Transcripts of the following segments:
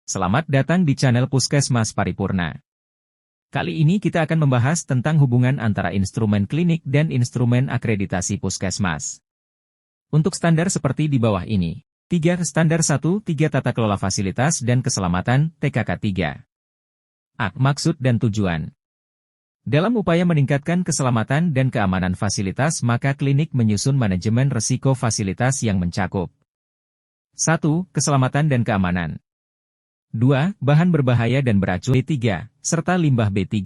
Selamat datang di channel Puskesmas Paripurna. Kali ini kita akan membahas tentang hubungan antara instrumen klinik dan instrumen akreditasi puskesmas. Untuk standar seperti di bawah ini. 3. Standar 1, 3 Tata Kelola Fasilitas dan Keselamatan, TKK 3. A. Maksud dan tujuan. Dalam upaya meningkatkan keselamatan dan keamanan fasilitas, maka klinik menyusun manajemen risiko fasilitas yang mencakup 1. Keselamatan dan keamanan. 2. Bahan berbahaya dan beracun B3, serta limbah B3.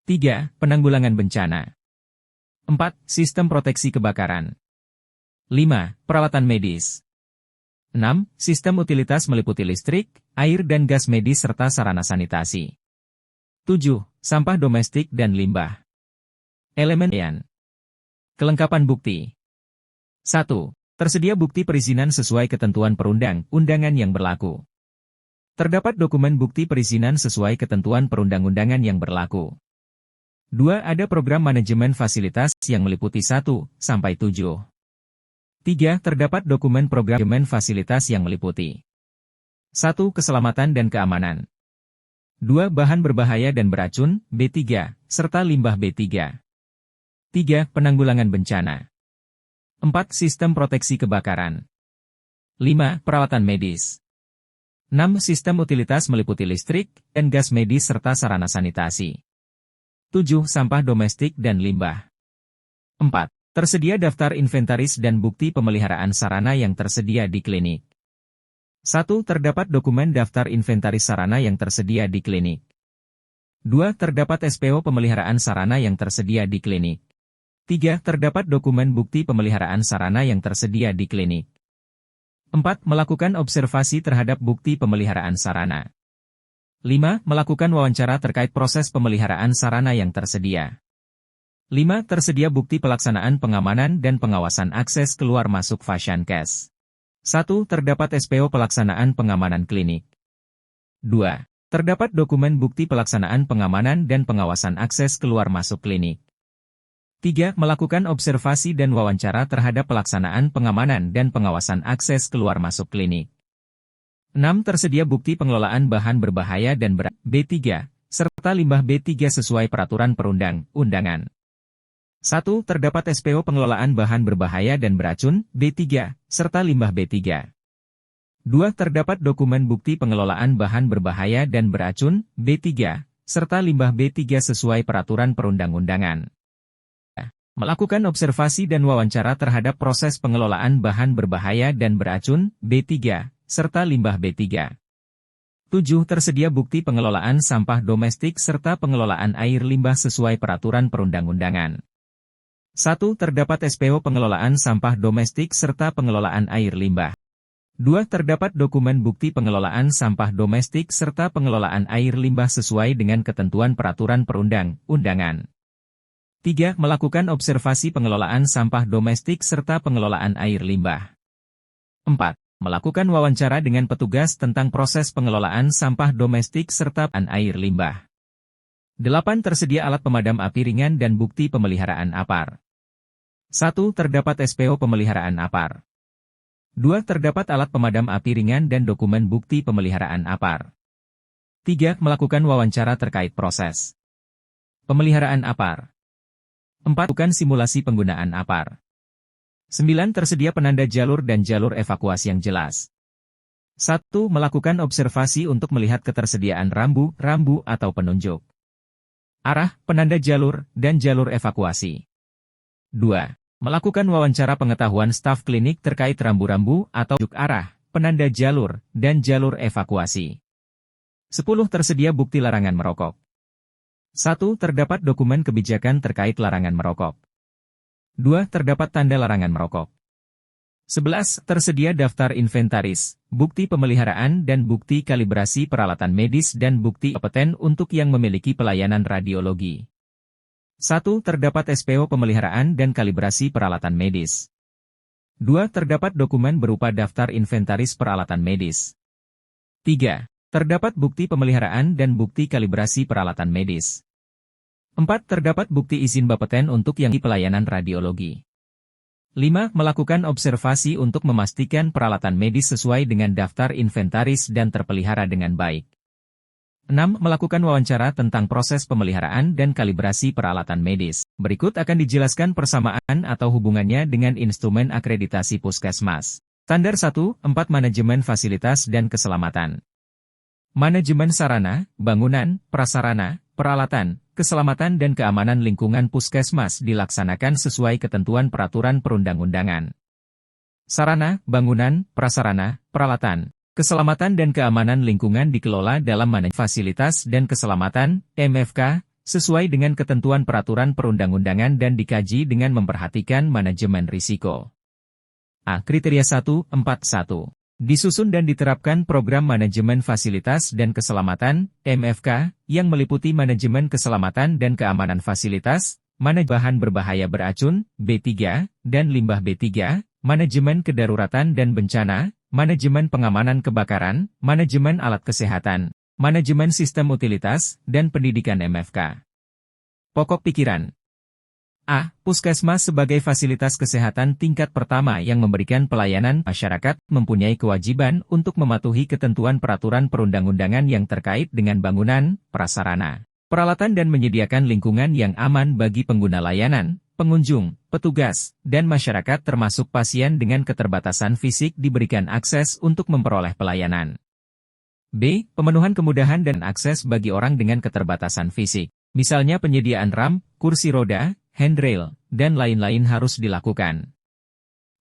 3. Penanggulangan bencana. 4. Sistem proteksi kebakaran. 5. Peralatan medis. 6. Sistem utilitas meliputi listrik, air dan gas medis serta sarana sanitasi. 7. Sampah domestik dan limbah. Elemen EAN. Kelengkapan bukti. 1. Tersedia bukti perizinan sesuai ketentuan perundang-undangan yang berlaku. Terdapat dokumen bukti perizinan sesuai ketentuan perundang-undangan yang berlaku. 2. Ada program manajemen fasilitas yang meliputi 1 sampai 7. 3. Terdapat dokumen program manajemen fasilitas yang meliputi 1. Keselamatan dan keamanan. 2. Bahan berbahaya dan beracun, B3, serta limbah B3. 3. Penanggulangan bencana. 4. Sistem proteksi kebakaran. 5. Peralatan medis. 6. Sistem utilitas meliputi listrik dan gas medis serta sarana sanitasi. 7. Sampah domestik dan limbah. 4. Tersedia daftar inventaris dan bukti pemeliharaan sarana yang tersedia di klinik. 1. Terdapat dokumen daftar inventaris sarana yang tersedia di klinik. 2. Terdapat SPO pemeliharaan sarana yang tersedia di klinik. 3. Terdapat dokumen bukti pemeliharaan sarana yang tersedia di klinik. 4. Melakukan observasi terhadap bukti pemeliharaan sarana. 5. Melakukan wawancara terkait proses pemeliharaan sarana yang tersedia. 5. Tersedia bukti pelaksanaan pengamanan dan pengawasan akses keluar masuk Fasiankes. 1. Terdapat SPO pelaksanaan pengamanan klinik. 2. Terdapat dokumen bukti pelaksanaan pengamanan dan pengawasan akses keluar masuk klinik. 3. Melakukan observasi dan wawancara terhadap pelaksanaan pengamanan dan pengawasan akses keluar masuk klinik. 6. Tersedia bukti pengelolaan bahan berbahaya dan berat B3, serta limbah B3 sesuai peraturan perundang-undangan. 1. Terdapat SPO pengelolaan bahan berbahaya dan beracun, B3, serta limbah B3. 2. Terdapat dokumen bukti pengelolaan bahan berbahaya dan beracun, B3, serta limbah B3 sesuai peraturan perundang-undangan. Melakukan observasi dan wawancara terhadap proses pengelolaan bahan berbahaya dan beracun, B3, serta limbah B3. 7. Tersedia bukti pengelolaan sampah domestik serta pengelolaan air limbah sesuai peraturan perundang-undangan. 1. Terdapat SPO pengelolaan sampah domestik serta pengelolaan air limbah. 2. Terdapat dokumen bukti pengelolaan sampah domestik serta pengelolaan air limbah sesuai dengan ketentuan peraturan perundang-undangan. 3. Melakukan observasi pengelolaan sampah domestik serta pengelolaan air limbah. 4. Melakukan wawancara dengan petugas tentang proses pengelolaan sampah domestik serta air limbah. 8. Tersedia alat pemadam api ringan dan bukti pemeliharaan APAR. 1. Terdapat SPO pemeliharaan APAR. 2. Terdapat alat pemadam api ringan dan dokumen bukti pemeliharaan APAR. 3. Melakukan wawancara terkait proses pemeliharaan APAR. 4. Melakukan simulasi penggunaan APAR. 9. Tersedia penanda jalur dan jalur evakuasi yang jelas. 1. Melakukan observasi untuk melihat ketersediaan rambu atau penunjuk arah, penanda jalur, dan jalur evakuasi. 2. Melakukan wawancara pengetahuan staf klinik terkait rambu-rambu atau penunjuk arah, penanda jalur, dan jalur evakuasi. 10. Tersedia bukti larangan merokok. 1. Terdapat dokumen kebijakan terkait larangan merokok. 2. Terdapat tanda larangan merokok. 11. Tersedia daftar inventaris, bukti pemeliharaan dan bukti kalibrasi peralatan medis dan bukti kompeten untuk yang memiliki pelayanan radiologi. 1. Terdapat SPO pemeliharaan dan kalibrasi peralatan medis. 2. Terdapat dokumen berupa daftar inventaris peralatan medis. 3. Terdapat bukti pemeliharaan dan bukti kalibrasi peralatan medis. 4. Terdapat bukti izin Bapeten untuk yang pelayanan radiologi. 5. Melakukan observasi untuk memastikan peralatan medis sesuai dengan daftar inventaris dan terpelihara dengan baik. 6. Melakukan wawancara tentang proses pemeliharaan dan kalibrasi peralatan medis. Berikut akan dijelaskan persamaan atau hubungannya dengan instrumen akreditasi puskesmas. Standar 1. 4. Manajemen fasilitas dan keselamatan. Manajemen sarana, bangunan, prasarana, peralatan, keselamatan dan keamanan lingkungan puskesmas dilaksanakan sesuai ketentuan peraturan perundang-undangan. Sarana, bangunan, prasarana, peralatan, keselamatan dan keamanan lingkungan dikelola dalam manajemen fasilitas dan keselamatan, MFK, sesuai dengan ketentuan peraturan perundang-undangan dan dikaji dengan memperhatikan manajemen risiko. A. Kriteria 1.4.1. Disusun dan diterapkan program manajemen fasilitas dan keselamatan, MFK, yang meliputi manajemen keselamatan dan keamanan fasilitas, manajemen bahan berbahaya beracun, B3, dan limbah B3, manajemen kedaruratan dan bencana, manajemen pengamanan kebakaran, manajemen alat kesehatan, manajemen sistem utilitas, dan pendidikan MFK. Pokok pikiran. A. Puskesmas sebagai fasilitas kesehatan tingkat pertama yang memberikan pelayanan masyarakat mempunyai kewajiban untuk mematuhi ketentuan peraturan perundang-undangan yang terkait dengan bangunan, prasarana, peralatan dan menyediakan lingkungan yang aman bagi pengguna layanan, pengunjung, petugas, dan masyarakat termasuk pasien dengan keterbatasan fisik diberikan akses untuk memperoleh pelayanan. B. Pemenuhan kemudahan dan akses bagi orang dengan keterbatasan fisik. Misalnya penyediaan ramp, kursi roda, handrail, dan lain-lain harus dilakukan.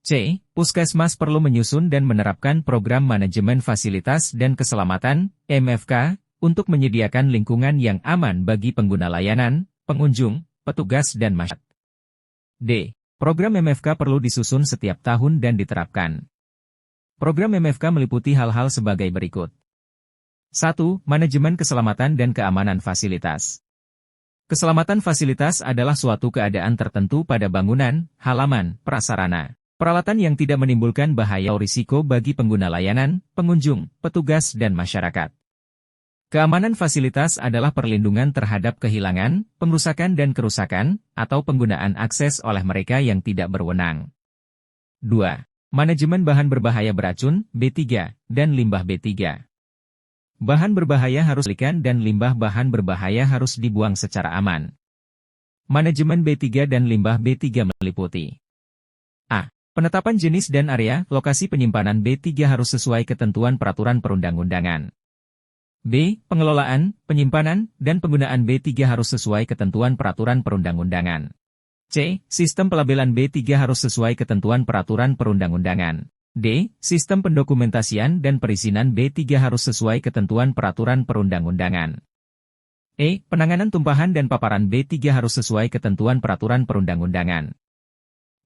C. Puskesmas perlu menyusun dan menerapkan program manajemen fasilitas dan keselamatan, MFK, untuk menyediakan lingkungan yang aman bagi pengguna layanan, pengunjung, petugas dan masyarakat. D. Program MFK perlu disusun setiap tahun dan diterapkan. Program MFK meliputi hal-hal sebagai berikut. 1. Manajemen keselamatan dan keamanan fasilitas. Keselamatan fasilitas adalah suatu keadaan tertentu pada bangunan, halaman, prasarana, peralatan yang tidak menimbulkan bahaya atau risiko bagi pengguna layanan, pengunjung, petugas dan masyarakat. Keamanan fasilitas adalah perlindungan terhadap kehilangan, pengrusakan dan kerusakan, atau penggunaan akses oleh mereka yang tidak berwenang. 2. Manajemen bahan berbahaya beracun, B3, dan limbah B3. Bahan berbahaya harus dikeluarkan dan limbah bahan berbahaya harus dibuang secara aman. Manajemen B3 dan limbah B3 meliputi A. Penetapan jenis dan area, lokasi penyimpanan B3 harus sesuai ketentuan peraturan perundang-undangan. B. Pengelolaan, penyimpanan, dan penggunaan B3 harus sesuai ketentuan peraturan perundang-undangan. C. Sistem pelabelan B3 harus sesuai ketentuan peraturan perundang-undangan. D. Sistem pendokumentasian dan perizinan B3 harus sesuai ketentuan peraturan perundang-undangan. E. Penanganan tumpahan dan paparan B3 harus sesuai ketentuan peraturan perundang-undangan.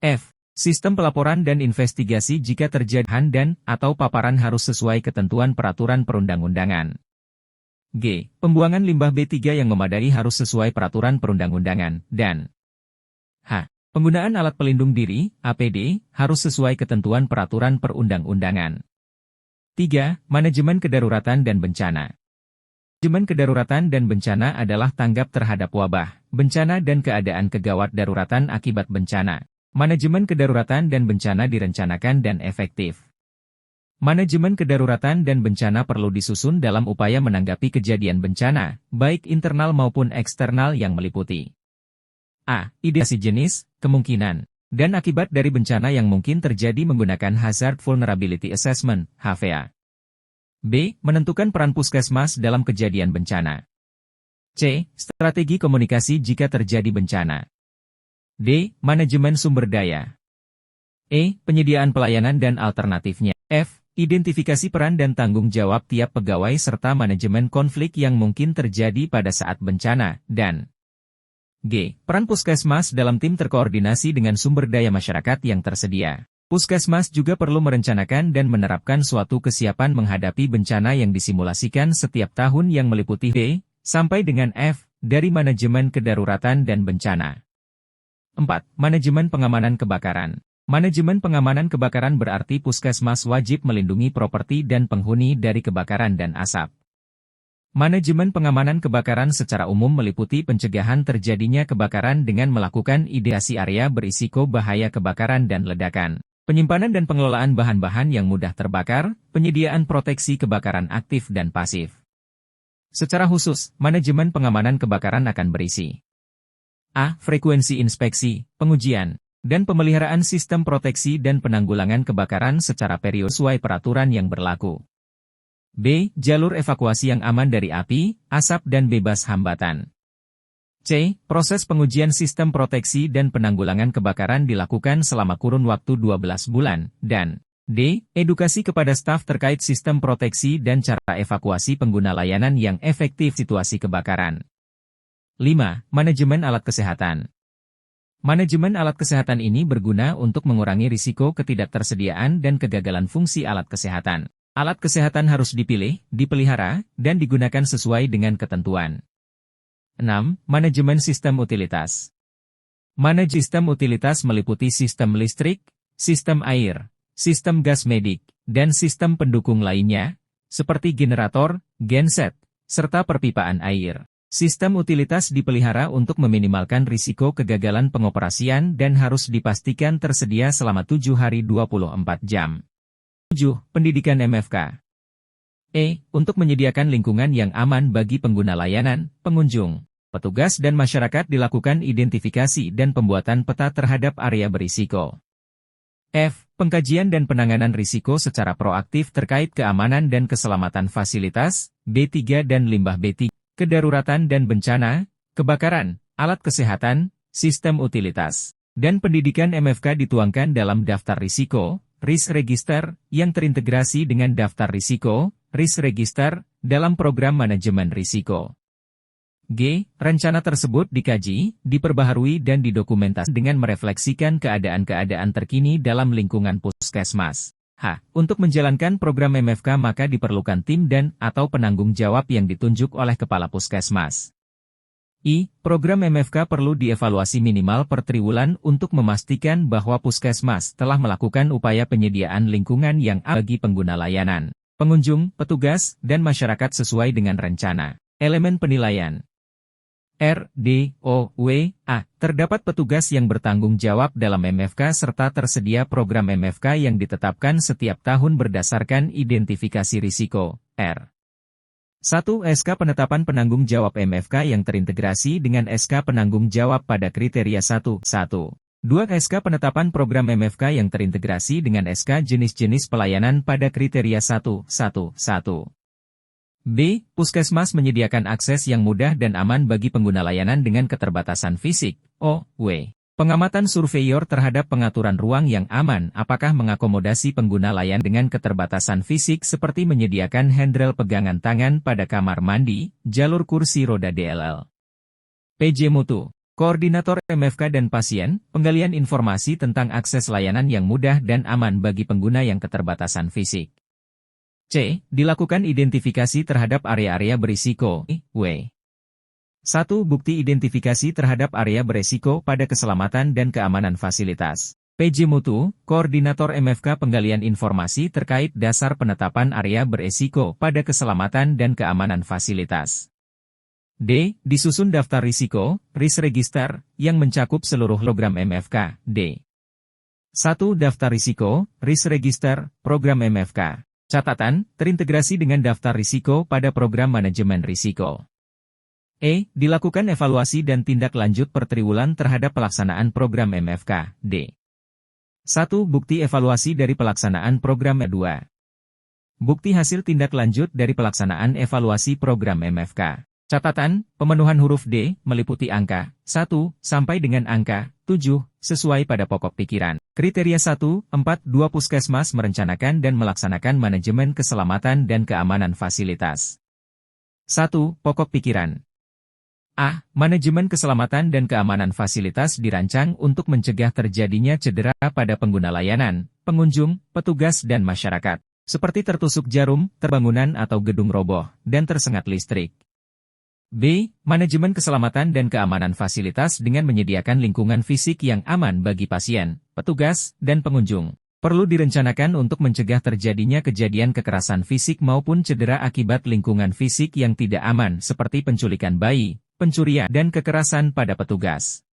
F. Sistem pelaporan dan investigasi jika terjadi dan atau paparan harus sesuai ketentuan peraturan perundang-undangan. G. Pembuangan limbah B3 yang memadai harus sesuai peraturan perundang-undangan, dan H. Penggunaan alat pelindung diri, APD, harus sesuai ketentuan peraturan perundang-undangan. 3. Manajemen kedaruratan dan bencana. Manajemen kedaruratan dan bencana adalah tanggap terhadap wabah, bencana dan keadaan kegawat daruratan akibat bencana. Manajemen kedaruratan dan bencana direncanakan dan efektif. Manajemen kedaruratan dan bencana perlu disusun dalam upaya menanggapi kejadian bencana, baik internal maupun eksternal yang meliputi A. Identifikasi jenis, kemungkinan, dan akibat dari bencana yang mungkin terjadi menggunakan Hazard Vulnerability Assessment, HVA. B. Menentukan peran puskesmas dalam kejadian bencana. C. Strategi komunikasi jika terjadi bencana. D. Manajemen sumber daya. E. Penyediaan pelayanan dan alternatifnya. F. Identifikasi peran dan tanggung jawab tiap pegawai serta manajemen konflik yang mungkin terjadi pada saat bencana, dan G. Peran puskesmas dalam tim terkoordinasi dengan sumber daya masyarakat yang tersedia. Puskesmas juga perlu merencanakan dan menerapkan suatu kesiapan menghadapi bencana yang disimulasikan setiap tahun yang meliputi D, sampai dengan F, dari manajemen kedaruratan dan bencana. 4. Manajemen pengamanan kebakaran. Manajemen pengamanan kebakaran berarti puskesmas wajib melindungi properti dan penghuni dari kebakaran dan asap. Manajemen pengamanan kebakaran secara umum meliputi pencegahan terjadinya kebakaran dengan melakukan ideasi area berisiko bahaya kebakaran dan ledakan, penyimpanan dan pengelolaan bahan-bahan yang mudah terbakar, penyediaan proteksi kebakaran aktif dan pasif. Secara khusus, manajemen pengamanan kebakaran akan berisi A. Frekuensi inspeksi, pengujian, dan pemeliharaan sistem proteksi dan penanggulangan kebakaran secara periode sesuai peraturan yang berlaku. B. Jalur evakuasi yang aman dari api, asap dan bebas hambatan. C. Proses pengujian sistem proteksi dan penanggulangan kebakaran dilakukan selama kurun waktu 12 bulan, dan D. Edukasi kepada staf terkait sistem proteksi dan cara evakuasi pengguna layanan yang efektif situasi kebakaran. 5. Manajemen alat kesehatan. Manajemen alat kesehatan ini berguna untuk mengurangi risiko ketidaktersediaan dan kegagalan fungsi alat kesehatan. Alat kesehatan harus dipilih, dipelihara, dan digunakan sesuai dengan ketentuan. 6. Manajemen sistem utilitas. Manajemen sistem utilitas meliputi sistem listrik, sistem air, sistem gas medik, dan sistem pendukung lainnya, seperti generator, genset, serta perpipaan air. Sistem utilitas dipelihara untuk meminimalkan risiko kegagalan pengoperasian dan harus dipastikan tersedia selama 7 hari 24 jam. 7. Pendidikan MFK. Untuk menyediakan lingkungan yang aman bagi pengguna layanan, pengunjung, petugas dan masyarakat dilakukan identifikasi dan pembuatan peta terhadap area berisiko. F. Pengkajian dan penanganan risiko secara proaktif terkait keamanan dan keselamatan fasilitas, B3 dan limbah B3, kedaruratan dan bencana, kebakaran, alat kesehatan, sistem utilitas, dan pendidikan MFK dituangkan dalam daftar risiko, Risk Register, yang terintegrasi dengan daftar risiko, Risk Register, dalam program manajemen risiko. G. Rencana tersebut dikaji, diperbaharui dan didokumentasikan dengan merefleksikan keadaan-keadaan terkini dalam lingkungan puskesmas. H. Untuk menjalankan program MFK maka diperlukan tim dan/atau penanggung jawab yang ditunjuk oleh Kepala Puskesmas. I. Program MFK perlu dievaluasi minimal per triwulan untuk memastikan bahwa puskesmas telah melakukan upaya penyediaan lingkungan yang aman bagi pengguna layanan, pengunjung, petugas, dan masyarakat sesuai dengan rencana. Elemen penilaian. R, D, O, W, A. Terdapat petugas yang bertanggung jawab dalam MFK serta tersedia program MFK yang ditetapkan setiap tahun berdasarkan identifikasi risiko. R. 1. SK Penetapan Penanggung Jawab MFK yang terintegrasi dengan SK Penanggung Jawab pada kriteria 1. 2. SK Penetapan Program MFK yang terintegrasi dengan SK Jenis-jenis Pelayanan pada kriteria 1. B. Puskesmas menyediakan akses yang mudah dan aman bagi pengguna layanan dengan keterbatasan fisik. O. W. Pengamatan surveyor terhadap pengaturan ruang yang aman apakah mengakomodasi pengguna layanan dengan keterbatasan fisik seperti menyediakan handrail pegangan tangan pada kamar mandi, jalur kursi roda DLL. PJ Mutu. Koordinator MFK dan pasien, penggalian informasi tentang akses layanan yang mudah dan aman bagi pengguna yang keterbatasan fisik. C. Dilakukan identifikasi terhadap area-area berisiko. W. 1. Bukti identifikasi terhadap area beresiko pada keselamatan dan keamanan fasilitas. PJ Mutu, Koordinator MFK penggalian informasi terkait dasar penetapan area beresiko pada keselamatan dan keamanan fasilitas. D. Disusun daftar risiko, Risk Register, yang mencakup seluruh program MFK. D. 1. Daftar risiko, Risk Register, program MFK. Catatan, terintegrasi dengan daftar risiko pada program manajemen risiko. Dilakukan evaluasi dan tindak lanjut per triwulan terhadap pelaksanaan program MFK. D. 1. Bukti evaluasi dari pelaksanaan program. 2. Bukti hasil tindak lanjut dari pelaksanaan evaluasi program MFK. Catatan, pemenuhan huruf D, meliputi angka 1, sampai dengan angka 7, sesuai pada pokok pikiran. Kriteria 1, 4, 2 Puskesmas merencanakan dan melaksanakan manajemen keselamatan dan keamanan fasilitas. 1. Pokok pikiran. A. Manajemen keselamatan dan keamanan fasilitas dirancang untuk mencegah terjadinya cedera pada pengguna layanan, pengunjung, petugas dan masyarakat, seperti tertusuk jarum, terbangunan atau gedung roboh, dan tersengat listrik. B. Manajemen keselamatan dan keamanan fasilitas dengan menyediakan lingkungan fisik yang aman bagi pasien, petugas, dan pengunjung, Perlu direncanakan untuk mencegah terjadinya kejadian kekerasan fisik maupun cedera akibat lingkungan fisik yang tidak aman seperti penculikan bayi, pencurian, dan kekerasan pada petugas.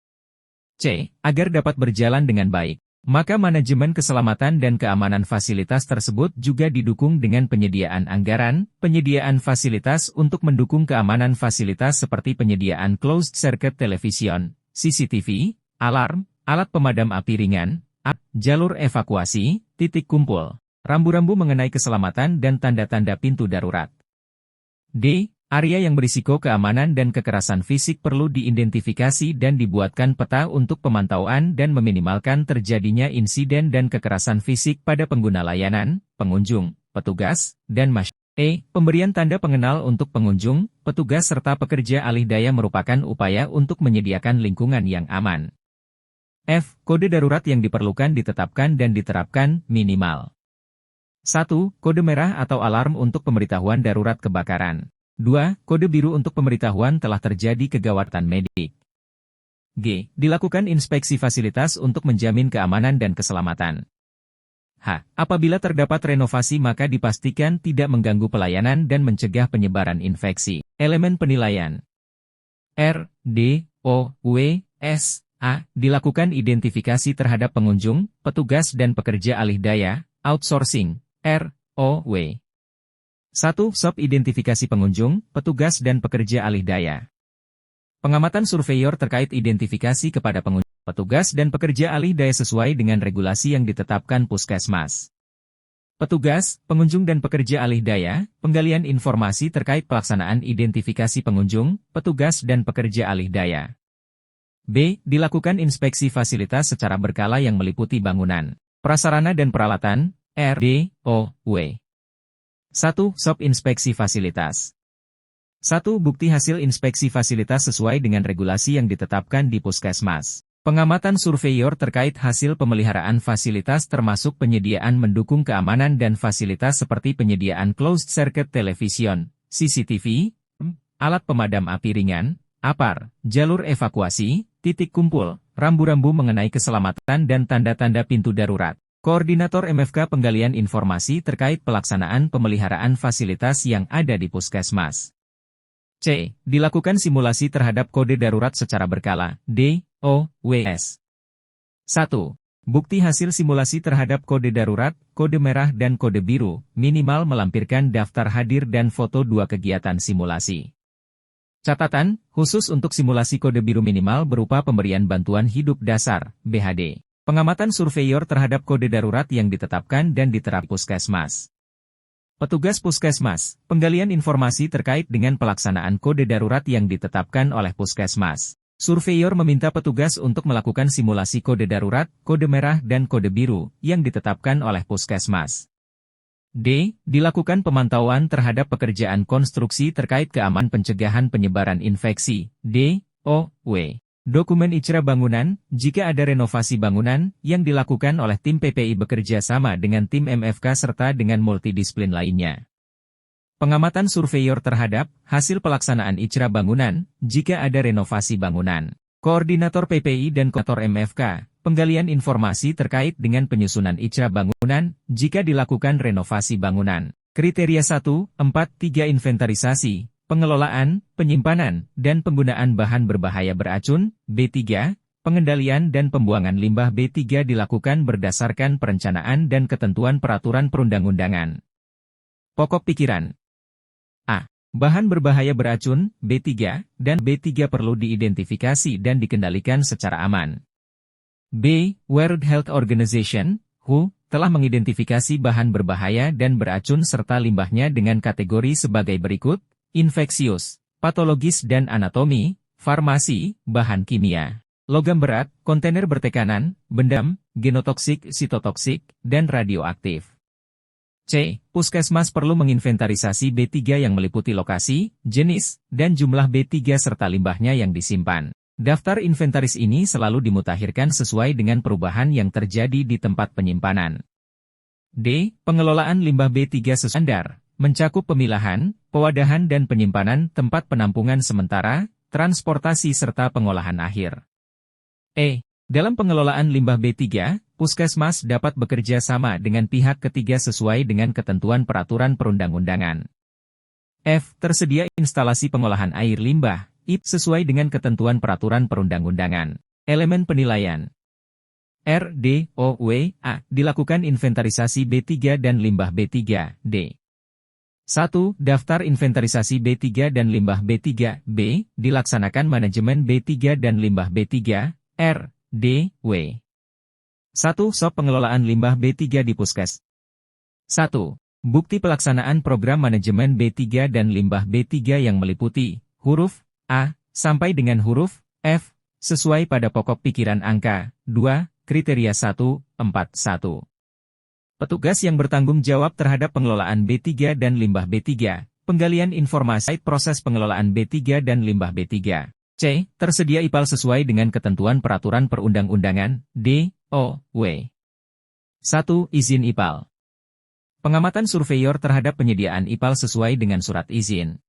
C. Agar dapat berjalan dengan baik, maka manajemen keselamatan dan keamanan fasilitas tersebut juga didukung dengan penyediaan anggaran, penyediaan fasilitas untuk mendukung keamanan fasilitas seperti penyediaan closed-circuit television, CCTV, alarm, alat pemadam api ringan, jalur evakuasi, titik kumpul, rambu-rambu mengenai keselamatan dan tanda-tanda pintu darurat. D. Area yang berisiko keamanan dan kekerasan fisik perlu diidentifikasi dan dibuatkan peta untuk pemantauan dan meminimalkan terjadinya insiden dan kekerasan fisik pada pengguna layanan, pengunjung, petugas, dan masyarakat. E. Pemberian tanda pengenal untuk pengunjung, petugas serta pekerja alih daya merupakan upaya untuk menyediakan lingkungan yang aman. F. Kode darurat yang diperlukan ditetapkan dan diterapkan, minimal. 1. Kode merah atau alarm untuk pemberitahuan darurat kebakaran. 2. Kode biru untuk pemberitahuan telah terjadi kegawatan medik. G. Dilakukan inspeksi fasilitas untuk menjamin keamanan dan keselamatan. H. Apabila terdapat renovasi maka dipastikan tidak mengganggu pelayanan dan mencegah penyebaran infeksi. Elemen penilaian. R, D, O, W, S, A. Dilakukan identifikasi terhadap pengunjung, petugas dan pekerja alih daya, outsourcing, R, O, W. 1. SOP identifikasi pengunjung, petugas dan pekerja alih daya. Pengamatan surveyor terkait identifikasi kepada pengunjung, petugas dan pekerja alih daya sesuai dengan regulasi yang ditetapkan Puskesmas. Petugas, pengunjung dan pekerja alih daya, penggalian informasi terkait pelaksanaan identifikasi pengunjung, petugas dan pekerja alih daya. B. Dilakukan inspeksi fasilitas secara berkala yang meliputi bangunan, prasarana dan peralatan, R, D, O, W. 1. SOP inspeksi fasilitas. 1. Bukti hasil inspeksi fasilitas sesuai dengan regulasi yang ditetapkan di Puskesmas. Pengamatan surveyor terkait hasil pemeliharaan fasilitas termasuk penyediaan mendukung keamanan dan fasilitas seperti penyediaan closed-circuit television, CCTV, alat pemadam api ringan, APAR, jalur evakuasi, titik kumpul, rambu-rambu mengenai keselamatan dan tanda-tanda pintu darurat. Koordinator MFK penggalian informasi terkait pelaksanaan pemeliharaan fasilitas yang ada di Puskesmas. C. Dilakukan simulasi terhadap kode darurat secara berkala, D, O, W, S. 1. Bukti hasil simulasi terhadap kode darurat, kode merah dan kode biru, minimal melampirkan daftar hadir dan foto 2 kegiatan simulasi. Catatan, khusus untuk simulasi kode biru minimal berupa pemberian bantuan hidup dasar, BHD. Pengamatan surveyor terhadap kode darurat yang ditetapkan dan diterapkan Puskesmas. Petugas Puskesmas, penggalian informasi terkait dengan pelaksanaan kode darurat yang ditetapkan oleh Puskesmas. Surveyor meminta petugas untuk melakukan simulasi kode darurat, kode merah dan kode biru yang ditetapkan oleh Puskesmas. D. Dilakukan pemantauan terhadap pekerjaan konstruksi terkait keamanan pencegahan penyebaran infeksi, D, O, W. Dokumen icra bangunan, jika ada renovasi bangunan, yang dilakukan oleh tim PPI bekerja sama dengan tim MFK serta dengan multidisiplin lainnya. Pengamatan surveyor terhadap hasil pelaksanaan icra bangunan, jika ada renovasi bangunan. Koordinator PPI dan koordinator MFK, penggalian informasi terkait dengan penyusunan icra bangunan, jika dilakukan renovasi bangunan. Kriteria 1, 4, 3 inventarisasi, pengelolaan, penyimpanan, dan penggunaan bahan berbahaya beracun, B3, pengendalian dan pembuangan limbah B3 dilakukan berdasarkan perencanaan dan ketentuan peraturan perundang-undangan. Pokok pikiran. A. Bahan berbahaya beracun, B3, dan B3 perlu diidentifikasi dan dikendalikan secara aman. B. World Health Organization, WHO, telah mengidentifikasi bahan berbahaya dan beracun serta limbahnya dengan kategori sebagai berikut, infeksius, patologis dan anatomi, farmasi, bahan kimia, logam berat, kontainer bertekanan, bendam, genotoksik, sitotoksik, dan radioaktif. C. Puskesmas perlu menginventarisasi B3 yang meliputi lokasi, jenis, dan jumlah B3 serta limbahnya yang disimpan. Daftar inventaris ini selalu dimutakhirkan sesuai dengan perubahan yang terjadi di tempat penyimpanan. D. Pengelolaan limbah B3 sesuai standar, mencakup pemilahan, pewadahan dan penyimpanan tempat penampungan sementara, transportasi serta pengolahan akhir. E. Dalam pengelolaan limbah B3, Puskesmas dapat bekerja sama dengan pihak ketiga sesuai dengan ketentuan peraturan perundang-undangan. F. Tersedia instalasi pengolahan air limbah, IP, sesuai dengan ketentuan peraturan perundang-undangan. Elemen penilaian. R, D, O, W, A. Dilakukan inventarisasi B3 dan limbah B3, D. 1. Daftar inventarisasi B3 dan limbah B3, B. Dilaksanakan manajemen B3 dan limbah B3, R, D, W. 1. SOP pengelolaan limbah B3 di Puskes. 1. Bukti pelaksanaan program manajemen B3 dan limbah B3 yang meliputi huruf A sampai dengan huruf F, sesuai pada pokok pikiran angka 2, kriteria 1, 4, 1. Petugas yang bertanggung jawab terhadap pengelolaan B3 dan limbah B3, penggalian informasi proses pengelolaan B3 dan limbah B3. C. Tersedia IPAL sesuai dengan ketentuan peraturan perundang-undangan, D, O, W. 1. Izin IPAL. Pengamatan surveyor terhadap penyediaan IPAL sesuai dengan surat izin.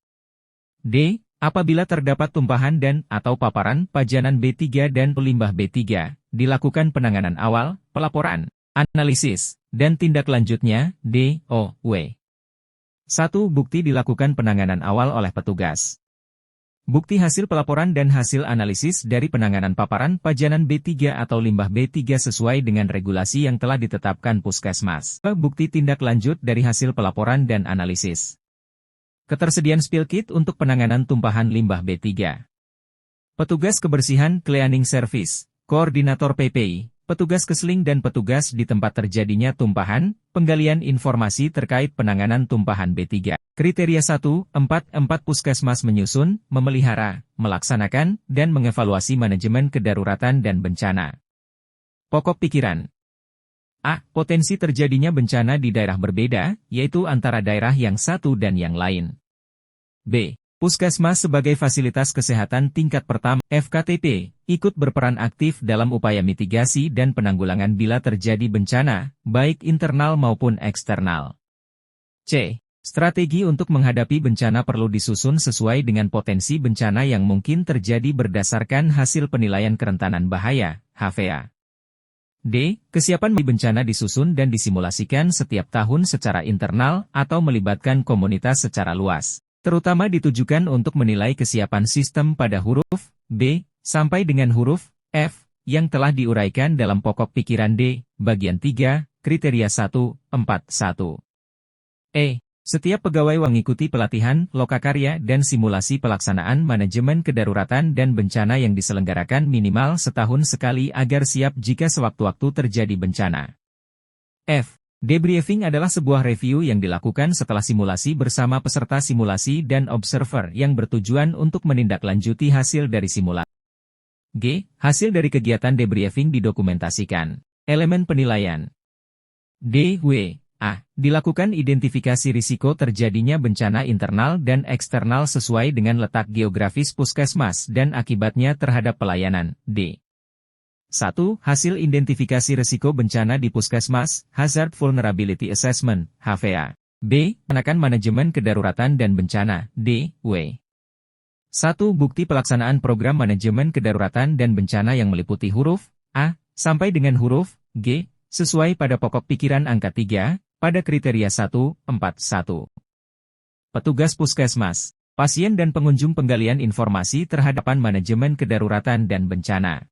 D. Apabila terdapat tumpahan dan atau paparan pajanan B3 dan limbah B3, dilakukan penanganan awal, pelaporan, analisis, dan tindak lanjutnya, D, O, W. 1. Bukti dilakukan penanganan awal oleh petugas. Bukti hasil pelaporan dan hasil analisis dari penanganan paparan pajanan B3 atau limbah B3 sesuai dengan regulasi yang telah ditetapkan Puskesmas. Bukti tindak lanjut dari hasil pelaporan dan analisis. Ketersediaan spill kit untuk penanganan tumpahan limbah B3. Petugas kebersihan cleaning service, koordinator PPI, petugas keseling dan petugas di tempat terjadinya tumpahan, penggalian informasi terkait penanganan tumpahan B3. Kriteria 1, 4 Puskesmas menyusun, memelihara, melaksanakan, dan mengevaluasi manajemen kedaruratan dan bencana. Pokok pikiran. A. Potensi terjadinya bencana di daerah berbeda, yaitu antara daerah yang satu dan yang lain. B. Puskesmas sebagai fasilitas kesehatan tingkat pertama, FKTP, ikut berperan aktif dalam upaya mitigasi dan penanggulangan bila terjadi bencana, baik internal maupun eksternal. C. Strategi untuk menghadapi bencana perlu disusun sesuai dengan potensi bencana yang mungkin terjadi berdasarkan hasil penilaian kerentanan bahaya, HVA. D. Kesiapan bencana disusun dan disimulasikan setiap tahun secara internal atau melibatkan komunitas secara luas, terutama ditujukan untuk menilai kesiapan sistem pada huruf B sampai dengan huruf F yang telah diuraikan dalam pokok pikiran D, bagian 3, kriteria 1, 4, 1. E. Setiap pegawai mengikuti pelatihan, lokakarya dan simulasi pelaksanaan manajemen kedaruratan dan bencana yang diselenggarakan minimal setahun sekali agar siap jika sewaktu-waktu terjadi bencana. F. Debriefing adalah sebuah review yang dilakukan setelah simulasi bersama peserta simulasi dan observer yang bertujuan untuk menindaklanjuti hasil dari simulasi. G. Hasil dari kegiatan debriefing didokumentasikan. Elemen penilaian. D. W. A. Dilakukan identifikasi risiko terjadinya bencana internal dan eksternal sesuai dengan letak geografis Puskesmas dan akibatnya terhadap pelayanan. D. 1. Hasil identifikasi risiko bencana di Puskesmas, Hazard Vulnerability Assessment, HVA. B. Penakan manajemen kedaruratan dan bencana, D. W. 1. Bukti pelaksanaan program manajemen kedaruratan dan bencana yang meliputi huruf A sampai dengan huruf G, sesuai pada pokok pikiran angka 3, pada kriteria 1, 4, 1. Petugas Puskesmas, pasien dan pengunjung penggalian informasi terhadapan manajemen kedaruratan dan bencana.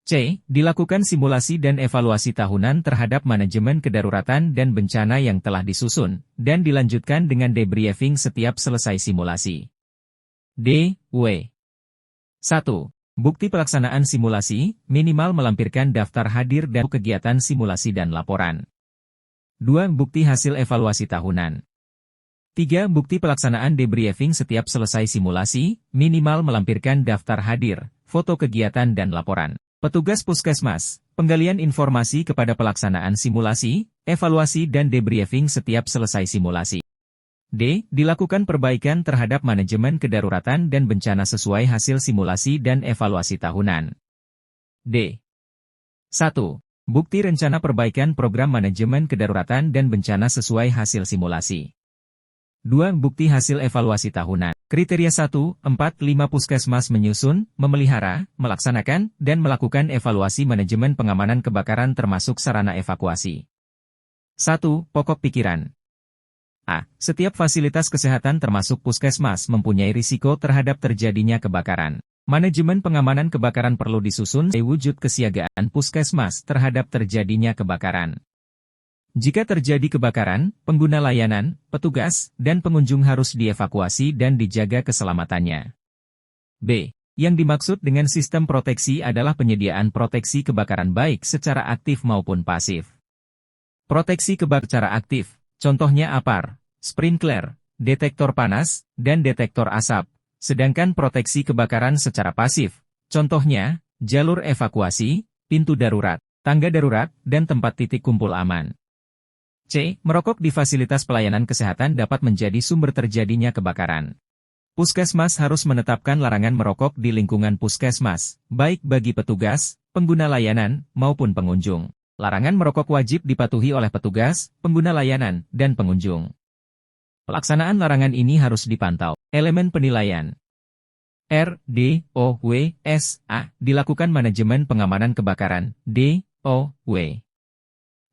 C. Dilakukan simulasi dan evaluasi tahunan terhadap manajemen kedaruratan dan bencana yang telah disusun, dan dilanjutkan dengan debriefing setiap selesai simulasi. D. W. 1. Bukti pelaksanaan simulasi, minimal melampirkan daftar hadir dan kegiatan simulasi dan laporan. 2. Bukti hasil evaluasi tahunan. 3. Bukti pelaksanaan debriefing setiap selesai simulasi, minimal melampirkan daftar hadir, foto kegiatan dan laporan. Petugas Puskesmas, penggalian informasi kepada pelaksanaan simulasi, evaluasi dan debriefing setiap selesai simulasi. D. Dilakukan perbaikan terhadap manajemen kedaruratan dan bencana sesuai hasil simulasi dan evaluasi tahunan. D. 1. Bukti rencana perbaikan program manajemen kedaruratan dan bencana sesuai hasil simulasi. 2. Bukti hasil evaluasi tahunan. Kriteria 1, 4, 5 Puskesmas menyusun, memelihara, melaksanakan, dan melakukan evaluasi manajemen pengamanan kebakaran termasuk sarana evakuasi. 1. Pokok pikiran. A. Setiap fasilitas kesehatan termasuk puskesmas mempunyai risiko terhadap terjadinya kebakaran. Manajemen pengamanan kebakaran perlu disusun sebagai wujud kesiagaan puskesmas terhadap terjadinya kebakaran. Jika terjadi kebakaran, pengguna layanan, petugas, dan pengunjung harus dievakuasi dan dijaga keselamatannya. B. Yang dimaksud dengan sistem proteksi adalah penyediaan proteksi kebakaran baik secara aktif maupun pasif. Proteksi kebakaran secara aktif, contohnya APAR, sprinkler, detektor panas, dan detektor asap. Sedangkan proteksi kebakaran secara pasif, contohnya, jalur evakuasi, pintu darurat, tangga darurat, dan tempat titik kumpul aman. C. Merokok di fasilitas pelayanan kesehatan dapat menjadi sumber terjadinya kebakaran. Puskesmas harus menetapkan larangan merokok di lingkungan puskesmas, baik bagi petugas, pengguna layanan, maupun pengunjung. Larangan merokok wajib dipatuhi oleh petugas, pengguna layanan, dan pengunjung. Pelaksanaan larangan ini harus dipantau. Elemen penilaian. R, D, O, W, S, A. Dilakukan manajemen pengamanan kebakaran. D, O, W.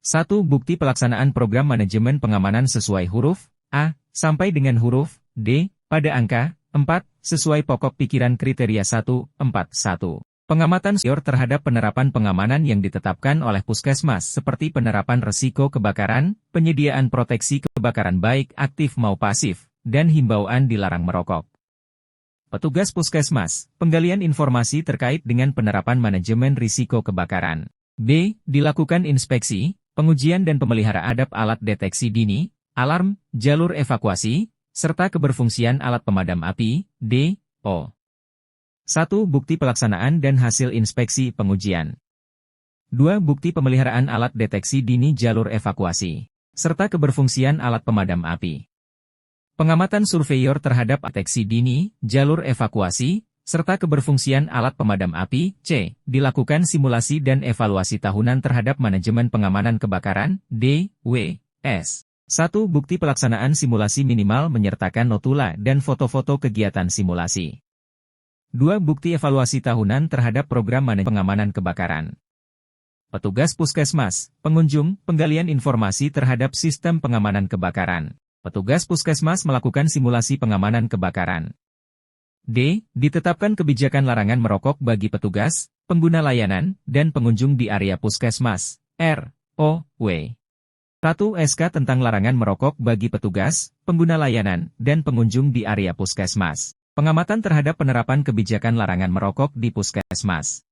1. Bukti pelaksanaan program manajemen pengamanan sesuai huruf A sampai dengan huruf D pada angka 4 sesuai pokok pikiran kriteria 1, 4, 1. Pengamatan senior terhadap penerapan pengamanan yang ditetapkan oleh puskesmas seperti penerapan resiko kebakaran, penyediaan proteksi kebakaran baik aktif maupun pasif, dan himbauan dilarang merokok. Petugas puskesmas, penggalian informasi terkait dengan penerapan manajemen risiko kebakaran. B. Dilakukan inspeksi, pengujian dan pemeliharaan terhadap alat deteksi dini, alarm, jalur evakuasi, serta keberfungsian alat pemadam api. D. O. 1. Bukti pelaksanaan dan hasil inspeksi pengujian. 2. Bukti pemeliharaan alat deteksi dini jalur evakuasi, serta keberfungsian alat pemadam api. Pengamatan surveyor terhadap deteksi dini, jalur evakuasi, serta keberfungsian alat pemadam api. C. Dilakukan simulasi dan evaluasi tahunan terhadap manajemen pengamanan kebakaran. D. W. S. 1. Bukti pelaksanaan simulasi minimal menyertakan notula dan foto-foto kegiatan simulasi. 2. Bukti evaluasi tahunan terhadap program manajemen pengamanan kebakaran. Petugas puskesmas, pengunjung, penggalian informasi terhadap sistem pengamanan kebakaran. Petugas puskesmas melakukan simulasi pengamanan kebakaran. D. Ditetapkan kebijakan larangan merokok bagi petugas, pengguna layanan, dan pengunjung di area puskesmas. R. O. W. 1. SK tentang larangan merokok bagi petugas, pengguna layanan, dan pengunjung di area puskesmas. Pengamatan terhadap penerapan kebijakan larangan merokok di puskesmas.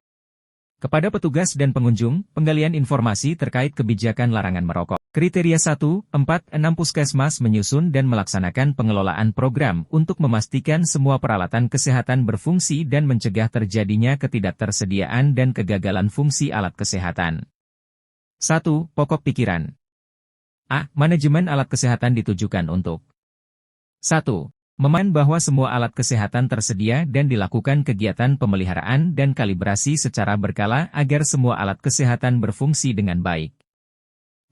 Kepada petugas dan pengunjung, penggalian informasi terkait kebijakan larangan merokok. Kriteria 1, 4, 6 Puskesmas menyusun dan melaksanakan pengelolaan program untuk memastikan semua peralatan kesehatan berfungsi dan mencegah terjadinya ketidaktersediaan dan kegagalan fungsi alat kesehatan. 1. Pokok pikiran. A. Manajemen alat kesehatan ditujukan untuk 1. Memastikan bahwa semua alat kesehatan tersedia dan dilakukan kegiatan pemeliharaan dan kalibrasi secara berkala agar semua alat kesehatan berfungsi dengan baik.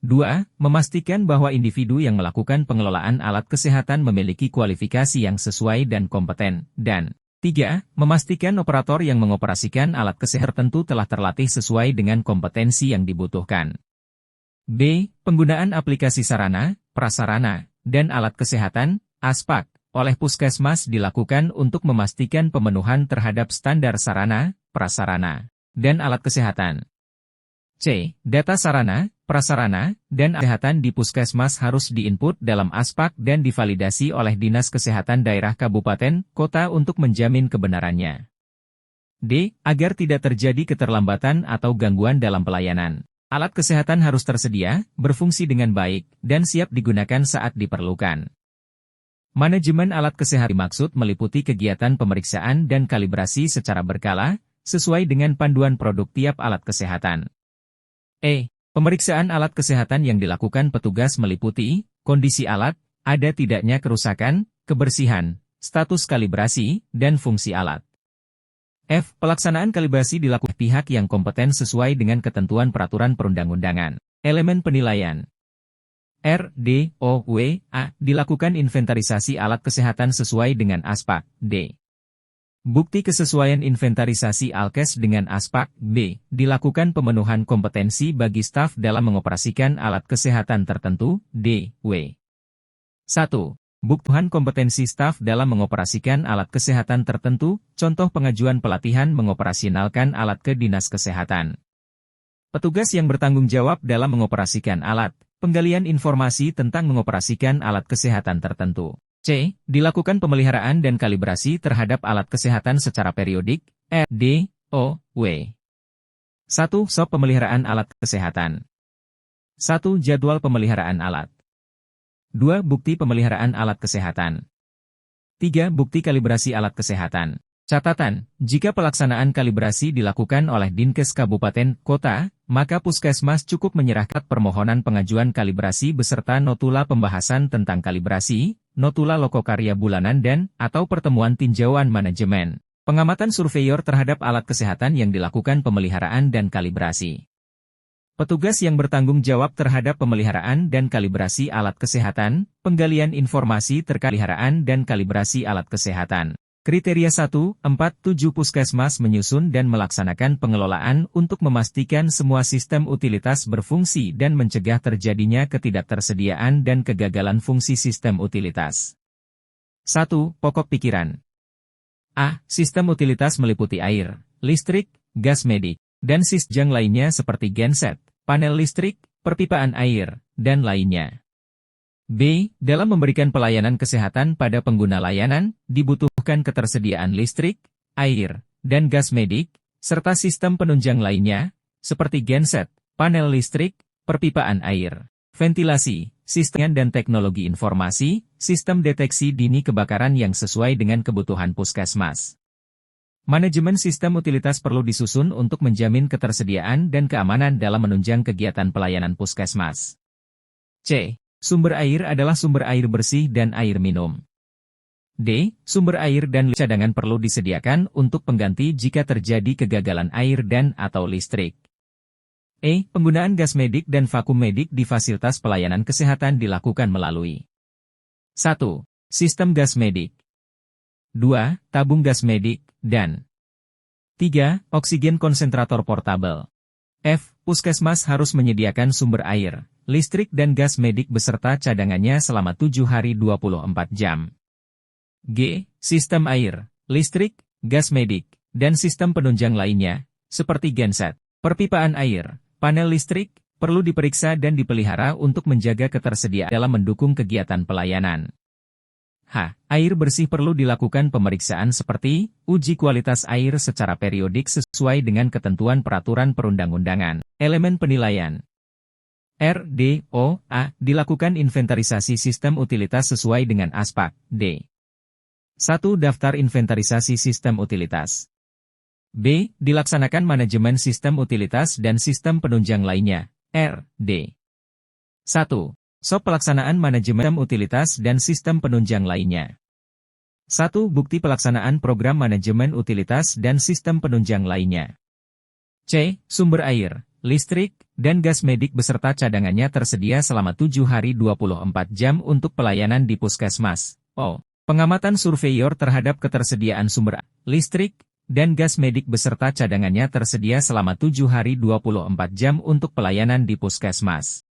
2. Memastikan bahwa individu yang melakukan pengelolaan alat kesehatan memiliki kualifikasi yang sesuai dan kompeten. Dan 3. Memastikan operator yang mengoperasikan alat kesehatan tertentu telah terlatih sesuai dengan kompetensi yang dibutuhkan. B. Penggunaan aplikasi sarana, prasarana, dan alat kesehatan, ASPAK, oleh puskesmas dilakukan untuk memastikan pemenuhan terhadap standar sarana, prasarana, dan alat kesehatan. C. Data sarana, prasarana, dan kesehatan di puskesmas harus diinput dalam ASPAK dan divalidasi oleh Dinas Kesehatan Daerah Kabupaten, Kota untuk menjamin kebenarannya. D. Agar tidak terjadi keterlambatan atau gangguan dalam pelayanan. Alat kesehatan harus tersedia, berfungsi dengan baik, dan siap digunakan saat diperlukan. Manajemen alat kesehatan dimaksud meliputi kegiatan pemeriksaan dan kalibrasi secara berkala, sesuai dengan panduan produk tiap alat kesehatan. E. Pemeriksaan alat kesehatan yang dilakukan petugas meliputi kondisi alat, ada tidaknya kerusakan, kebersihan, status kalibrasi, dan fungsi alat. F. Pelaksanaan kalibrasi dilakukan pihak yang kompeten sesuai dengan ketentuan peraturan perundang-undangan. Elemen penilaian. RDOWA, dilakukan inventarisasi alat kesehatan sesuai dengan ASPAK, D. Bukti kesesuaian inventarisasi Alkes dengan ASPAK, B. Dilakukan pemenuhan kompetensi bagi staf dalam mengoperasikan alat kesehatan tertentu, D. W. 1. Buktian kompetensi staf dalam mengoperasikan alat kesehatan tertentu, contoh pengajuan pelatihan mengoperasionalkan alat ke Dinas Kesehatan. Petugas yang bertanggung jawab dalam mengoperasikan alat, penggalian informasi tentang mengoperasikan alat kesehatan tertentu. C. Dilakukan pemeliharaan dan kalibrasi terhadap alat kesehatan secara periodik, RDOW. 1. SOP pemeliharaan alat kesehatan. 1. Jadwal pemeliharaan alat. 2. Bukti pemeliharaan alat kesehatan. 3. Bukti kalibrasi alat kesehatan. Catatan, jika pelaksanaan kalibrasi dilakukan oleh Dinkes Kabupaten, Kota, maka Puskesmas cukup menyerahkan permohonan pengajuan kalibrasi beserta notula pembahasan tentang kalibrasi, notula lokokarya bulanan atau pertemuan tinjauan manajemen, pengamatan surveyor terhadap alat kesehatan yang dilakukan pemeliharaan dan kalibrasi. Petugas yang bertanggung jawab terhadap pemeliharaan dan kalibrasi alat kesehatan, penggalian informasi terkait pemeliharaan dan kalibrasi alat kesehatan. Kriteria 1-4-7 Puskesmas menyusun dan melaksanakan pengelolaan untuk memastikan semua sistem utilitas berfungsi dan mencegah terjadinya ketidaktersediaan dan kegagalan fungsi sistem utilitas. 1. Pokok pikiran. A. Sistem utilitas meliputi air, listrik, gas medik, dan sistem lainnya seperti genset, panel listrik, perpipaan air, dan lainnya. B. Dalam memberikan pelayanan kesehatan pada pengguna layanan, dibutuhkan ketersediaan listrik, air, dan gas medik, serta sistem penunjang lainnya, seperti genset, panel listrik, perpipaan air, ventilasi, sistem dan teknologi informasi, sistem deteksi dini kebakaran yang sesuai dengan kebutuhan Puskesmas. Manajemen sistem utilitas perlu disusun untuk menjamin ketersediaan dan keamanan dalam menunjang kegiatan pelayanan Puskesmas. C. Sumber air adalah sumber air bersih dan air minum. D. Sumber air dan cadangan perlu disediakan untuk pengganti jika terjadi kegagalan air atau listrik. E. Penggunaan gas medik dan vakum medik di fasilitas pelayanan kesehatan dilakukan melalui 1. Sistem gas medik. 2. Tabung gas medik, dan 3. Oksigen konsentrator portabel. F. Puskesmas harus menyediakan sumber air, listrik dan gas medik beserta cadangannya selama 7 hari 24 jam. G. Sistem air, listrik, gas medik, dan sistem penunjang lainnya, seperti genset, perpipaan air, panel listrik, perlu diperiksa dan dipelihara untuk menjaga ketersediaan dalam mendukung kegiatan pelayanan. H. Air bersih perlu dilakukan pemeriksaan seperti uji kualitas air secara periodik sesuai dengan ketentuan peraturan perundang-undangan. Elemen penilaian. RDOA, dilakukan inventarisasi sistem utilitas sesuai dengan ASPAK, D. 1. Daftar inventarisasi sistem utilitas. B. Dilaksanakan manajemen sistem utilitas dan sistem penunjang lainnya, RD. 1. SOP pelaksanaan manajemen utilitas dan sistem penunjang lainnya. 1. Bukti pelaksanaan program manajemen utilitas dan sistem penunjang lainnya. C. Sumber air, listrik, dan gas medik beserta cadangannya tersedia selama 7 hari 24 jam untuk pelayanan di Puskesmas. O. Pengamatan surveyor terhadap ketersediaan sumber listrik dan gas medik beserta cadangannya tersedia selama 7 hari 24 jam untuk pelayanan di Puskesmas.